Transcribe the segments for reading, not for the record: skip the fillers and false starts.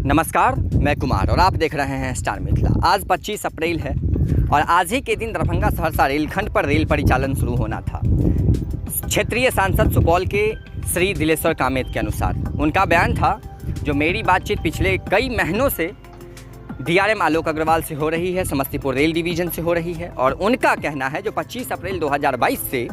नमस्कार, मैं कुमार और आप देख रहे हैं स्टार मिथिला। आज 25 अप्रैल है और आज ही के दिन दरभंगा सहरसा रेलखंड पर रेल परिचालन शुरू होना था। क्षेत्रीय सांसद सुपौल के श्री दिलेश्वर कामेत के अनुसार उनका बयान था, जो मेरी बातचीत पिछले कई महीनों से डीआरएम आलोक अग्रवाल से हो रही है, समस्तीपुर रेल डिवीज़न से हो रही है, और उनका कहना है जो 25 अप्रैल 2022 से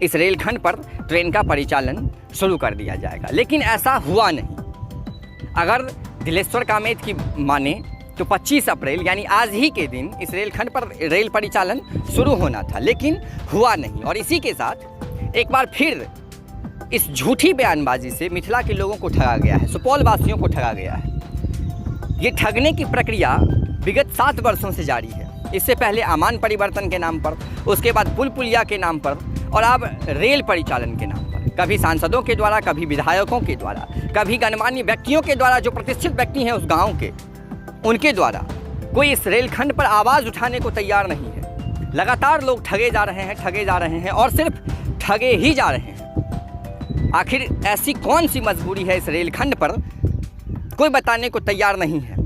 इस रेलखंड पर ट्रेन का परिचालन शुरू कर दिया जाएगा। लेकिन ऐसा हुआ नहीं। अगर दिलेश्वर कामेत की माने तो 25 अप्रैल यानी आज ही के दिन इस रेलखंड पर रेल परिचालन शुरू होना था, लेकिन हुआ नहीं। और इसी के साथ एक बार फिर इस झूठी बयानबाजी से मिथिला के लोगों को ठगा गया है, सुपौल वासियों को ठगा गया है। ये ठगने की प्रक्रिया विगत 7 वर्षों से जारी है। इससे पहले अमान परिवर्तन के नाम पर, उसके बाद पुल पुलिया के नाम पर, और अब रेल परिचालन के नाम पर। कभी सांसदों के द्वारा, कभी विधायकों के द्वारा, कभी गणमान्य व्यक्तियों के द्वारा, जो प्रतिष्ठित व्यक्ति हैं उस गांव के, उनके द्वारा कोई इस रेलखंड पर आवाज़ उठाने को तैयार नहीं है। लगातार लोग ठगे जा रहे हैं और सिर्फ ठगे ही जा रहे हैं। आखिर ऐसी कौन सी मजबूरी है इस रेलखंड पर, कोई बताने को तैयार नहीं है।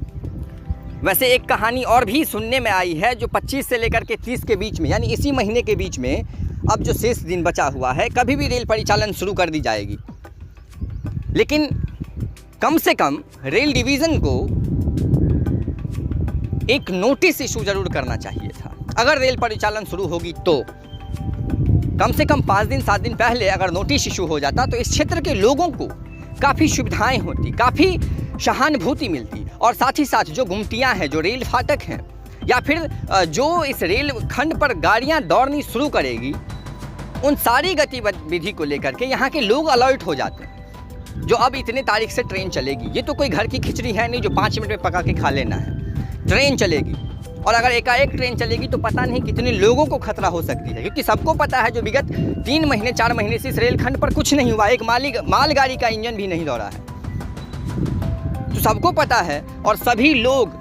वैसे एक कहानी और भी सुनने में आई है, जो 25 से लेकर के 30 के बीच में, यानी इसी महीने के बीच में अब जो शेष दिन बचा हुआ है, कभी भी रेल परिचालन शुरू कर दी जाएगी। लेकिन कम से कम रेल डिवीज़न को एक नोटिस इशू जरूर करना चाहिए था। अगर रेल परिचालन शुरू होगी तो कम से कम 5 दिन 7 दिन पहले अगर नोटिस इशू हो जाता तो इस क्षेत्र के लोगों को काफ़ी सुविधाएं होती, काफ़ी सहानुभूति मिलती, और साथ ही साथ जो गुमटियां हैं, जो रेल फाटक हैं, या फिर जो इस रेल खंड पर गाड़ियां दौड़नी शुरू करेगी, उन सारी गतिविधि को लेकर के यहाँ के लोग अलर्ट हो जाते हैं। जो अब इतने तारीख से ट्रेन चलेगी, ये तो कोई घर की खिचड़ी है नहीं जो 5 मिनट में पका के खा लेना है। ट्रेन चलेगी, और अगर एकाएक ट्रेन चलेगी तो पता नहीं कितने लोगों को खतरा हो सकती है, क्योंकि सबको पता है जो विगत 3 महीने 4 महीने से इस रेलखंड पर कुछ नहीं हुआ, एक मालगाड़ी का इंजन भी नहीं दौड़ा है। तो सबको पता है और सभी लोग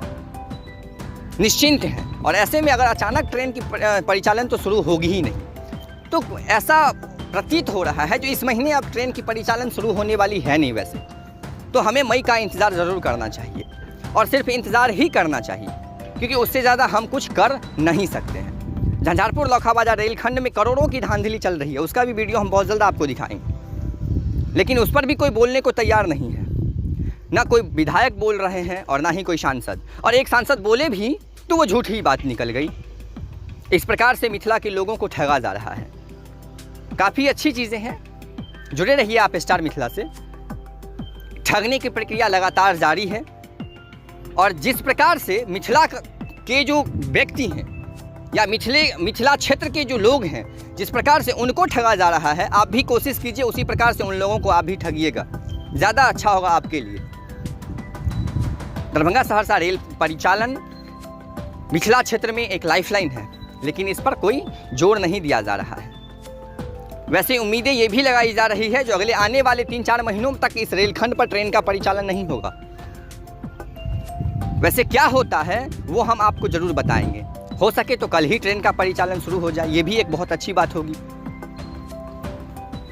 निश्चिंत हैं। और ऐसे में अगर अचानक ट्रेन की परिचालन तो शुरू होगी ही नहीं, तो ऐसा प्रतीत हो रहा है जो इस महीने अब ट्रेन की परिचालन शुरू होने वाली है नहीं। वैसे तो हमें मई का इंतज़ार ज़रूर करना चाहिए, और सिर्फ इंतज़ार ही करना चाहिए, क्योंकि उससे ज़्यादा हम कुछ कर नहीं सकते हैं। झंझारपुर लौखा बाजार रेलखंड में करोड़ों की धांधली चल रही है, उसका भी वीडियो हम बहुत जल्द आपको दिखाएंगे। लेकिन उस पर भी कोई बोलने को तैयार नहीं है। ना कोई विधायक बोल रहे हैं और ना ही कोई सांसद, और एक सांसद बोले भी तो वो झूठी बात निकल गई। इस प्रकार से मिथिला के लोगों को ठगा जा रहा है। काफ़ी अच्छी चीज़ें हैं, जुड़े रहिए आप स्टार मिथिला से। ठगने की प्रक्रिया लगातार जारी है, और जिस प्रकार से मिथिला के जो व्यक्ति हैं या मिथिला क्षेत्र के जो लोग हैं, जिस प्रकार से उनको ठगा जा रहा है, आप भी कोशिश कीजिए उसी प्रकार से उन लोगों को आप भी ठगिएगा, ज़्यादा अच्छा होगा आपके लिए। दरभंगा सहरसा रेल परिचालन मिथिला क्षेत्र में एक लाइफलाइन है, लेकिन इस पर कोई जोर नहीं दिया जा रहा है। वैसे उम्मीदें ये भी लगाई जा रही है जो अगले आने वाले 3-4 महीनों तक इस रेलखंड पर ट्रेन का परिचालन नहीं होगा। वैसे क्या होता है वो हम आपको ज़रूर बताएंगे। हो सके तो कल ही ट्रेन का परिचालन शुरू हो जाए, ये भी एक बहुत अच्छी बात होगी।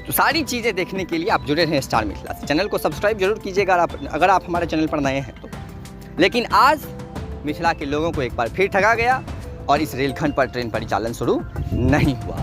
तो सारी चीज़ें देखने के लिए आप जुड़े रहें स्टार मिथिला से। चैनल को सब्सक्राइब जरूर कीजिएगा अगर आप हमारे चैनल पर नए हैं तो। लेकिन आज मिथिला के लोगों को एक बार फिर ठगा गया, और इस रेलखंड पर ट्रेन परिचालन शुरू नहीं हुआ।